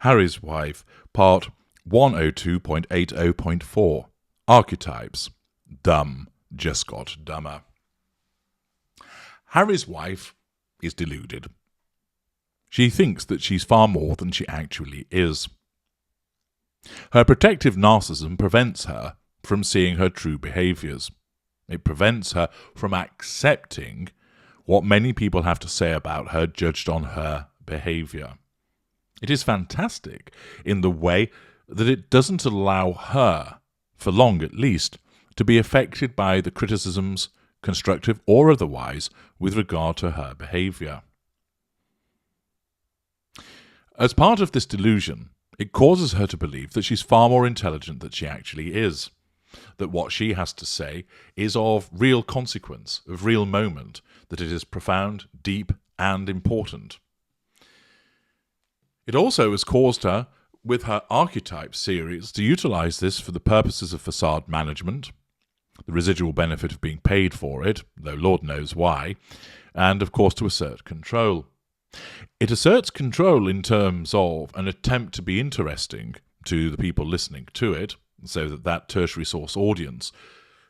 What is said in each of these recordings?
Harry's Wife, Part 102.80.4. Archetypes. Dumb just got dumber. Harry's wife is deluded. She thinks that she's far more than she actually is. Her protective narcissism prevents her from seeing her true behaviours. It prevents her from accepting what many people have to say about her judged on her behaviour. It is fantastic in the way that it doesn't allow her, for long at least, to be affected by the criticisms, constructive or otherwise, with regard to her behaviour. As part of this delusion, it causes her to believe that she's far more intelligent than she actually is, that what she has to say is of real consequence, of real moment, that it is profound, deep, and important. It also has caused her, with her Archetypes series, to utilise this for the purposes of facade management, the residual benefit of being paid for it, though Lord knows why, and of course to assert control. It asserts control in terms of an attempt to be interesting to the people listening to it, so that that tertiary source audience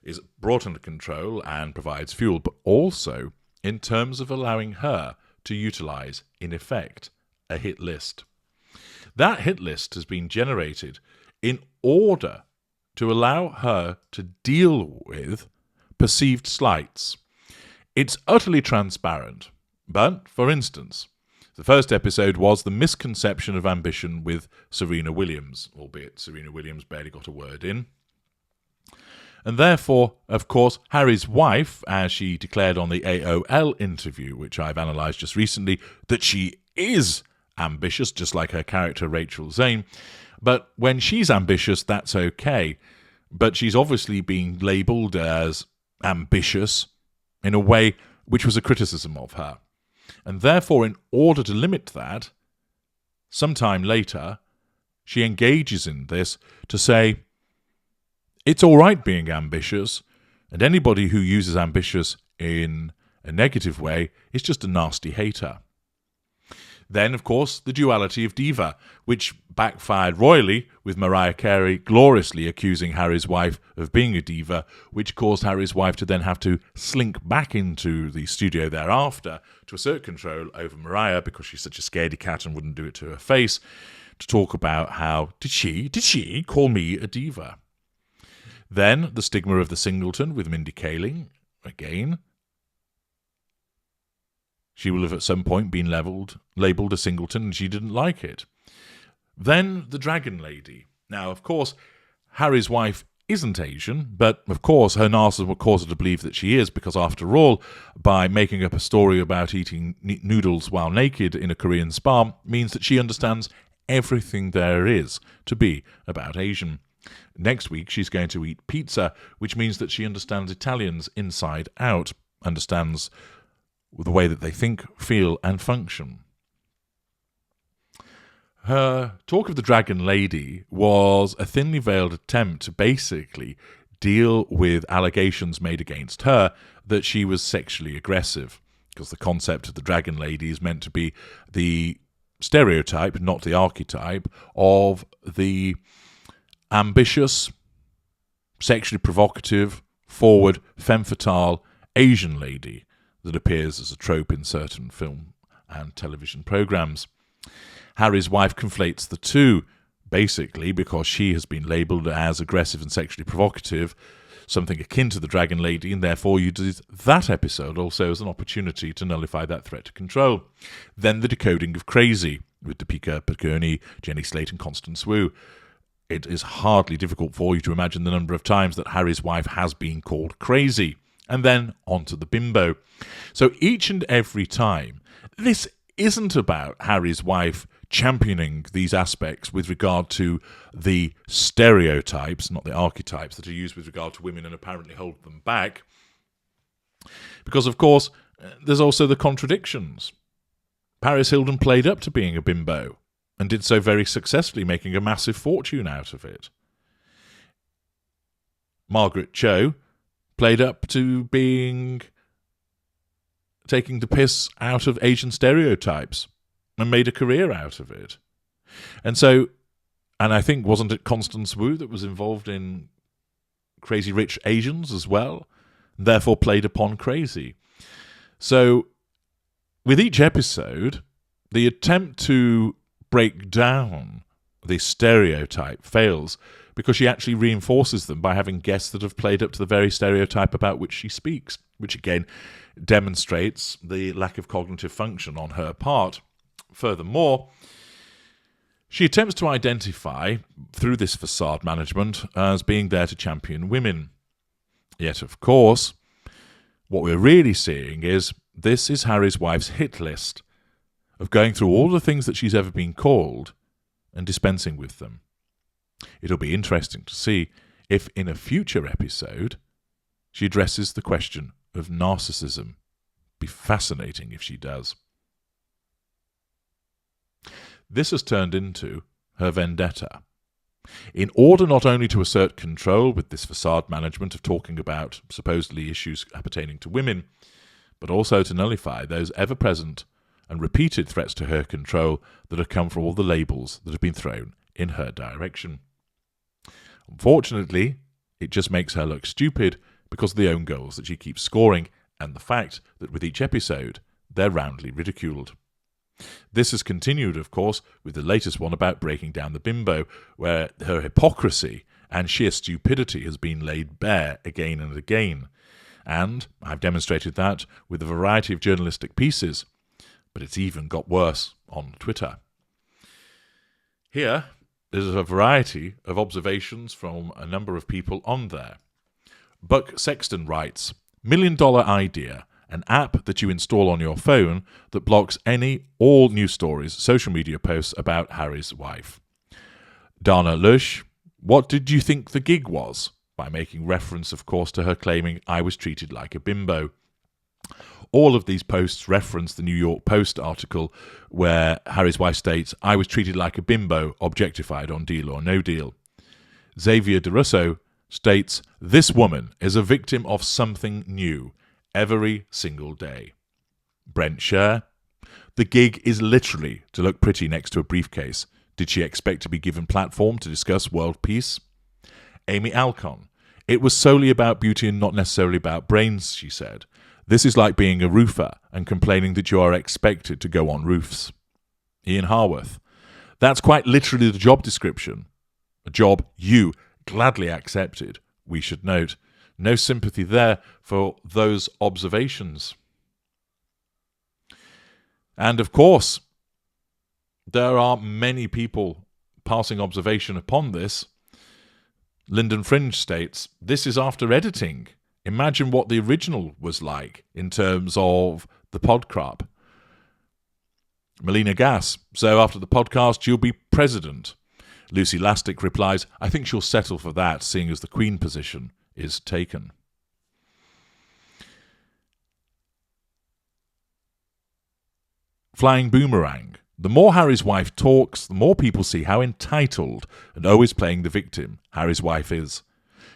is brought under control and provides fuel, but also in terms of allowing her to utilise, in effect, a hit list. That hit list has been generated in order to allow her to deal with perceived slights. It's utterly transparent, but, for instance, the first episode was the misconception of ambition with Serena Williams, albeit Serena Williams barely got a word in. And therefore, of course, Harry's wife, as she declared on the AOL interview, which I've analysed just recently, that she is ambitious, just like her character Rachel Zane. But when she's ambitious, that's okay. But she's obviously being labelled as ambitious in a way which was a criticism of her. And therefore, in order to limit that, sometime later, she engages in this to say, it's all right being ambitious, and anybody who uses ambitious in a negative way is just a nasty hater. Then, of course, the duality of diva, which backfired royally with Mariah Carey gloriously accusing Harry's wife of being a diva, which caused Harry's wife to then have to slink back into the studio thereafter to assert control over Mariah because she's such a scaredy cat and wouldn't do it to her face, to talk about how, did she call me a diva? Then the stigma of the singleton with Mindy Kaling, again. She will have at some point been labelled a singleton, and she didn't like it. Then the Dragon Lady. Now, of course, Harry's wife isn't Asian, but of course her narcissism will cause her to believe that she is, because after all, by making up a story about eating noodles while naked in a Korean spa means that she understands everything there is to be about Asian. Next week she's going to eat pizza, which means that she understands Italians inside out, understands the way that they think, feel, and function. Her talk of the Dragon Lady was a thinly veiled attempt to basically deal with allegations made against her that she was sexually aggressive, because the concept of the Dragon Lady is meant to be the stereotype, not the archetype, of the ambitious, sexually provocative, forward, femme fatale Asian lady that appears as a trope in certain film and television programmes. Harry's wife conflates the two, basically because she has been labelled as aggressive and sexually provocative, something akin to the Dragon Lady, and therefore uses that episode also as an opportunity to nullify that threat to control. Then the decoding of crazy, with Deepika Padukone, Jenny Slate and Constance Wu. It is hardly difficult for you to imagine the number of times that Harry's wife has been called crazy. And then on to the bimbo. So each and every time, this isn't about Harry's wife championing these aspects with regard to the stereotypes, not the archetypes, that are used with regard to women and apparently hold them back. Because, of course, there's also the contradictions. Paris Hilton played up to being a bimbo and did so very successfully, making a massive fortune out of it. Margaret Cho played up to taking the piss out of Asian stereotypes and made a career out of it. And so, and I think, wasn't it Constance Wu that was involved in Crazy Rich Asians as well, and therefore played upon crazy? So with each episode, the attempt to break down the stereotype fails because she actually reinforces them by having guests that have played up to the very stereotype about which she speaks, which again demonstrates the lack of cognitive function on her part. Furthermore, she attempts to identify, through this facade management, as being there to champion women. Yet, of course, what we're really seeing is this is Harry's wife's hit list of going through all the things that she's ever been called and dispensing with them. It'll be interesting to see if in a future episode she addresses the question of narcissism. Be fascinating if she does. This has turned into her vendetta. In order not only to assert control with this facade management of talking about supposedly issues appertaining to women, but also to nullify those ever-present and repeated threats to her control that have come from all the labels that have been thrown in her direction. Unfortunately, it just makes her look stupid because of the own goals that she keeps scoring and the fact that with each episode they're roundly ridiculed. This has continued, of course, with the latest one about breaking down the bimbo, where her hypocrisy and sheer stupidity has been laid bare again and again. And I've demonstrated that with a variety of journalistic pieces, but it's even got worse on Twitter. Here is a variety of observations from a number of people on there. Buck Sexton writes, $1 million idea, an app that you install on your phone that blocks all news stories, social media posts about Harry's wife. Dana Lush, what did you think the gig was? By making reference, of course, to her claiming I was treated like a bimbo. All of these posts reference the New York Post article where Harry's wife states, I was treated like a bimbo, objectified on Deal or No Deal. Xavier DeRusso states, this woman is a victim of something new every single day. Brent Scher, the gig is literally to look pretty next to a briefcase. Did she expect to be given platform to discuss world peace? Amy Alcon, it was solely about beauty and not necessarily about brains, she said. This is like being a roofer and complaining that you are expected to go on roofs. Ian Harworth, that's quite literally the job description. A job you gladly accepted, we should note. No sympathy there for those observations. And of course, there are many people passing observation upon this. Lyndon Fringe states, this is after editing. Imagine what the original was like in terms of the podcrap. Melina Gass, so after the podcast, you'll be president. Lucy Lastic replies, I think she'll settle for that, seeing as the Queen position is taken. Flying Boomerang. The more Harry's wife talks, the more people see how entitled and always playing the victim Harry's wife is.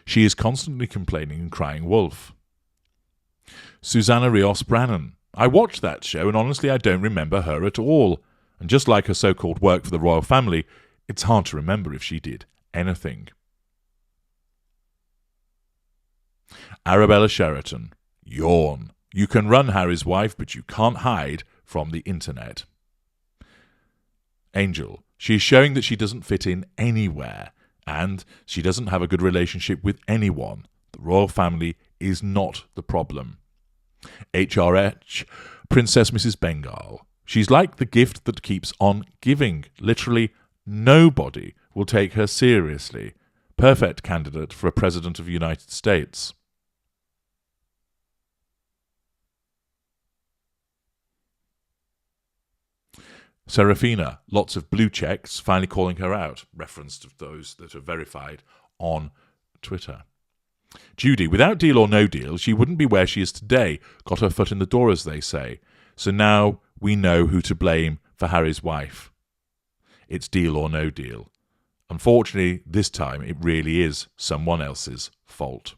She is constantly complaining and crying wolf. Susanna Rios Brannan. I watched that show and honestly I don't remember her at all. And just like her so-called work for the royal family, it's hard to remember if she did anything. Arabella Sheraton. Yawn. You can run Harry's wife, but you can't hide from the internet. Angel. She is showing that she doesn't fit in anywhere, and she doesn't have a good relationship with anyone. The royal family is not the problem. HRH. Princess Mrs. Bengal. She's like the gift that keeps on giving. Literally nobody will take her seriously. Perfect candidate for a president of the United States. Serafina, lots of blue checks, finally calling her out. Reference to those that are verified on Twitter. Judy, without Deal or No Deal, she wouldn't be where she is today. Got her foot in the door, as they say. So now we know who to blame for Harry's wife. It's Deal or No Deal. Unfortunately, this time it really is someone else's fault.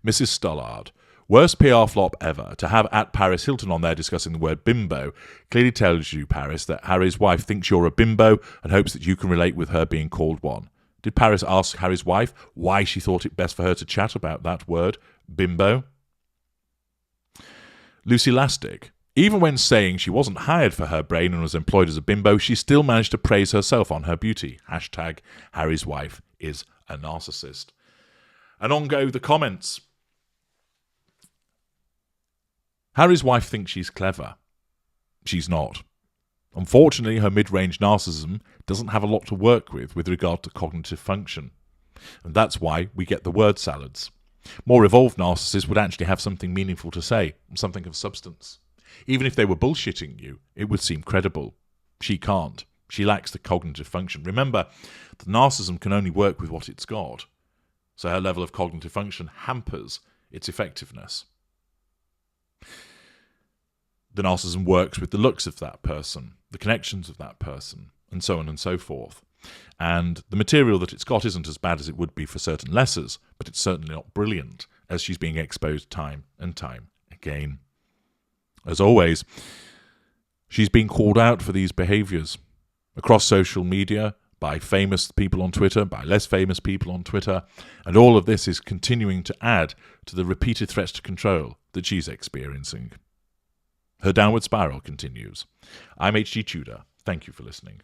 Mrs. Stollard, Worst PR flop ever. To have at Paris Hilton on there discussing the word bimbo clearly tells you, Paris, that Harry's wife thinks you're a bimbo and hopes that you can relate with her being called one. Did Paris ask Harry's wife why she thought it best for her to chat about that word, bimbo? Lucy Lastic. Even when saying she wasn't hired for her brain and was employed as a bimbo, she still managed to praise herself on her beauty. Hashtag Harry's wife is a narcissist. And on go the comments. Harry's wife thinks she's clever. She's not. Unfortunately, her mid-range narcissism doesn't have a lot to work with regard to cognitive function. And that's why we get the word salads. More evolved narcissists would actually have something meaningful to say, something of substance. Even if they were bullshitting you, it would seem credible. She can't. She lacks the cognitive function. Remember, the narcissism can only work with what it's got. So her level of cognitive function hampers its effectiveness. The narcissism works with the looks of that person, the connections of that person, and so on and so forth. And the material that it's got isn't as bad as it would be for certain lessers, but it's certainly not brilliant, as she's being exposed time and time again. As always, she's being called out for these behaviours across social media, by famous people on Twitter, by less famous people on Twitter, and all of this is continuing to add to the repeated threats to control that she's experiencing. Her downward spiral continues. I'm H.G. Tudor. Thank you for listening.